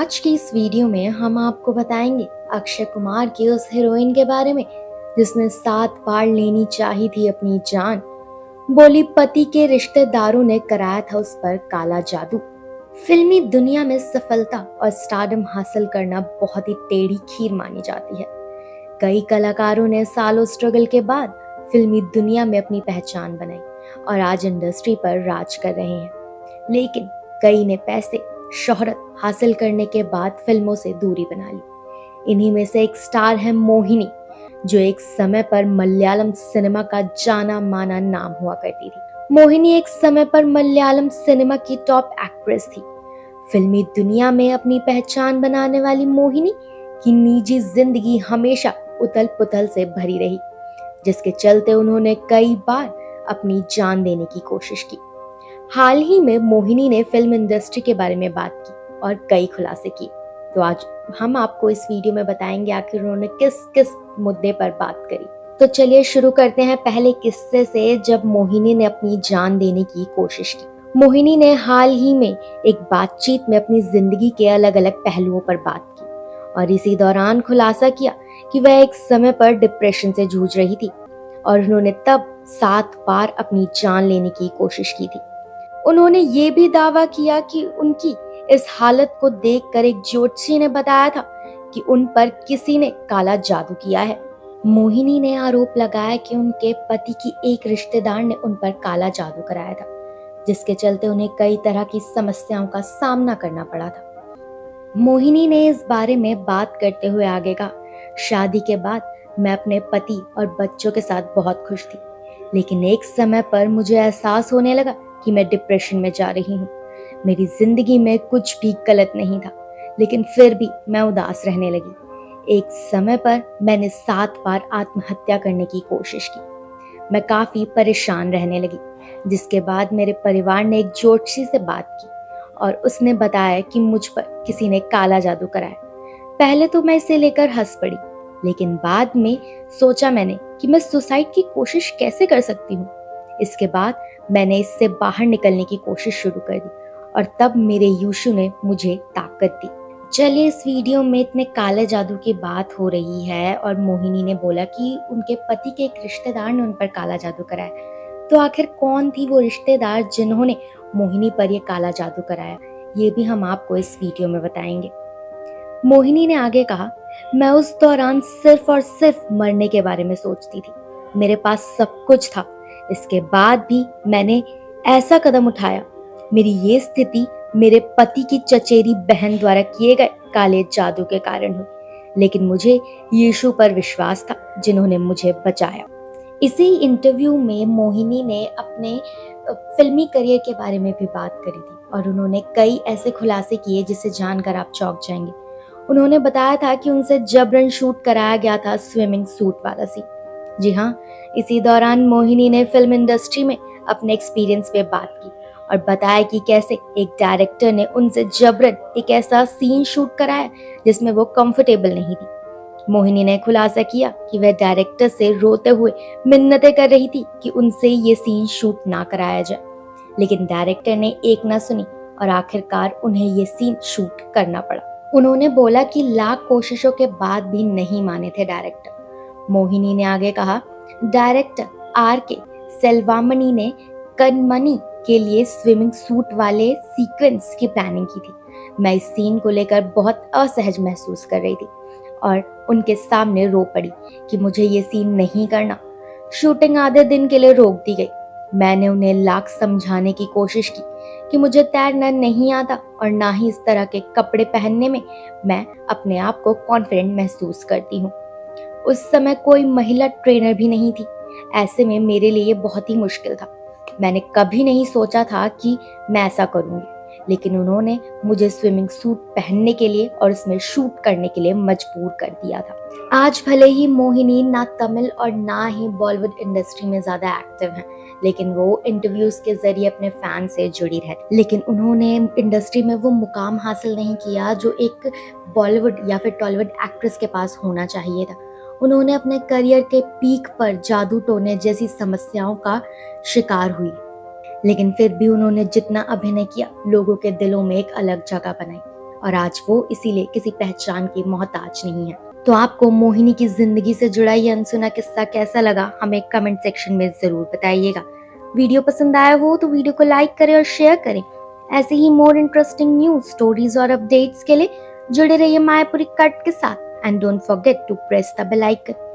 आज की इस वीडियो में हम आपको बताएंगे अक्षय कुमार की उस हीरोइन के बारे में जिसने 7 बार लेनी चाही थी अपनी जान। बोली पति के रिश्तेदारों ने कराया था उस पर काला जादू। फिल्मी दुनिया में सफलता और स्टारडम हासिल करना बहुत ही टेढ़ी खीर मानी जाती है। कई कलाकारों ने सालों स्ट्रगल के बाद फिल्मी दुनिया में अपनी पहचान बनाई और आज इंडस्ट्री पर राज कर रहे हैं। लेकिन कई ने पैसे शोहरत हासिल करने के बाद फिल्मों से दूरी बना ली। इन्हीं में से एक स्टार है मोहिनी, जो एक समय पर मलयालम सिनेमा का जाना माना नाम हुआ करती थी। मोहिनी एक समय पर मलयालम सिनेमा की टॉप एक्ट्रेस थी। फिल्मी दुनिया में अपनी पहचान बनाने वाली मोहिनी की निजी जिंदगी हमेशा उथल पुथल से भरी रही, जिसके चलते उन्होंने कई बार अपनी जान देने की कोशिश की। हाल ही में मोहिनी ने फिल्म इंडस्ट्री के बारे में बात की और कई खुलासे किए। तो आज हम आपको इस वीडियो में बताएंगे आखिर उन्होंने किस किस मुद्दे पर बात करी। तो चलिए शुरू करते हैं पहले किस्से से, जब मोहिनी ने अपनी जान देने की कोशिश की। मोहिनी ने हाल ही में एक बातचीत में अपनी जिंदगी के अलग अलग पहलुओं पर बात की और इसी दौरान खुलासा किया कि वह एक समय पर डिप्रेशन से जूझ रही थी और उन्होंने तब 7 बार अपनी जान लेने की कोशिश की थी। उन्होंने ये भी दावा किया कि उनकी इस हालत को देखकर एक ज्योतिषी ने बताया था कि उन पर किसी ने काला जादू किया है। मोहिनी ने आरोप लगाया कि उनके पति की एक रिश्तेदार ने उन पर काला जादू कराया था, जिसके चलते उन्हें कई तरह की समस्याओं का सामना करना पड़ा था। मोहिनी ने इस बारे में बात करते हुए आगे कहा, शादी के बाद मैं अपने पति और बच्चों के साथ बहुत खुश थी, लेकिन एक समय पर मुझे एहसास होने लगा कि मैं डिप्रेशन में जा रही हूँ। मेरी जिंदगी में कुछ भी गलत नहीं था, लेकिन फिर भी मैं उदास रहने लगी। एक समय पर मैंने 7 बार आत्महत्या करने की कोशिश की। मैं काफी परेशान रहने लगी, जिसके बाद मेरे परिवार ने एक ज्योतिषी से बात की और उसने बताया कि मुझ पर किसी ने काला जादू कराया। पहले तो मैं इसे लेकर हंस पड़ी, लेकिन बाद में सोचा मैंने कि मैं सुसाइड की कोशिश कैसे कर सकती हूँ। इसके बाद मैंने इससे बाहर निकलने की कोशिश शुरू कर दी और तब मेरे यीशु ने मुझे ताकत दी। चलिए, इस वीडियो में इतने काले जादू की बात हो रही है और मोहिनी ने बोला कि उनके पति के एक रिश्तेदार ने उन पर काला जादू कराया। तो आखिर कौन थी वो रिश्तेदार जिन्होंने मोहिनी पर ये काला जादू कराया, ये भी हम आपको इस वीडियो में बताएंगे। मोहिनी ने आगे कहा, मैं उस दौरान सिर्फ और सिर्फ मरने के बारे में सोचती थी। मेरे पास सब कुछ था, इसके बाद भी मैंने ऐसा कदम उठाया। मेरी ये स्थिति मेरे पति की चचेरी बहन द्वारा किए गए काले जादू के कारण हुई, लेकिन मुझे यीशु पर विश्वास था जिन्होंने मुझे बचाया। इसी इंटरव्यू में मोहिनी ने अपने फिल्मी करियर के बारे में भी बात करी थी और उन्होंने कई ऐसे खुलासे किए जिसे जानकर आप चौंक जाएंगे। उन्होंने बताया था कि उनसे जबरन शूट कराया गया था स्विमिंग सूट वाला सीन। जी हाँ, इसी दौरान मोहिनी ने फिल्म इंडस्ट्री में अपने एक्सपीरियंस पे बात की और बताया कि कैसे एक डायरेक्टर ने उनसे जबरन एक ऐसा सीन शूट कराया जिसमें वो कंफर्टेबल नहीं थी। मोहिनी ने खुलासा किया कि वह डायरेक्टर से रोते हुए मिन्नतें कर रही थी कि उनसे ये सीन शूट ना कराया जाए, लेकिन डायरेक्टर ने एक ना सुनी और आखिरकार उन्हें ये सीन शूट करना पड़ा। उन्होंने बोला कि लाख कोशिशों के बाद भी नहीं माने थे डायरेक्टर। मोहिनी ने आगे कहा, डायरेक्टर R.K. सेल्वामणि ने कनमणि के लिए स्विमिंग सूट वाले सीक्वेंस की प्लानिंग की थी। मैं इस सीन को लेकर बहुत असहज महसूस कर रही थी और उनके सामने रो पड़ी कि मुझे ये सीन नहीं करना। शूटिंग आधे दिन के लिए रोक दी गई। मैंने उन्हें लाख समझाने की कोशिश की कि मुझे तैरना नहीं आता और ना ही इस तरह के कपड़े पहनने में मैं अपने आप को कॉन्फिडेंट महसूस करती हूँ। उस समय कोई महिला ट्रेनर भी नहीं थी। ऐसे में मेरे लिए बहुत ही मुश्किल था। मैंने कभी नहीं सोचा था कि मैं ऐसा करूँगी, लेकिन उन्होंने मुझे स्विमिंग सूट पहनने के लिए और इसमें शूट करने के लिए मजबूर कर दिया था। आज भले ही मोहिनी ना तमिल और ना ही बॉलीवुड इंडस्ट्री में ज्यादा एक्टिव हैं, लेकिन वो इंटरव्यूज के जरिए अपने फैन से जुड़ी रहती। लेकिन उन्होंने इंडस्ट्री में वो मुकाम हासिल नहीं किया जो एक बॉलीवुड या फिर टॉलीवुड एक्ट्रेस के पास होना चाहिए था। उन्होंने अपने करियर के पीक पर जादू टोने जैसी समस्याओं का शिकार हुई, लेकिन फिर भी उन्होंने जितना अभिनय किया लोगों के दिलों में एक अलग जगह बनाई और आज वो इसीलिए किसी पहचान की मोहताज नहीं है। तो आपको मोहिनी की जिंदगी से जुड़ा ये अनसुना किस्सा कैसा लगा, हमें कमेंट सेक्शन में जरूर बताइएगा। वीडियो पसंद आया हो तो वीडियो को लाइक करें और शेयर करें। ऐसे ही मोर इंटरेस्टिंग न्यूज, स्टोरीज और अपडेट्स के लिए जुड़े रहिए मायापुरी कट के साथ। And don't forget to press the bell icon.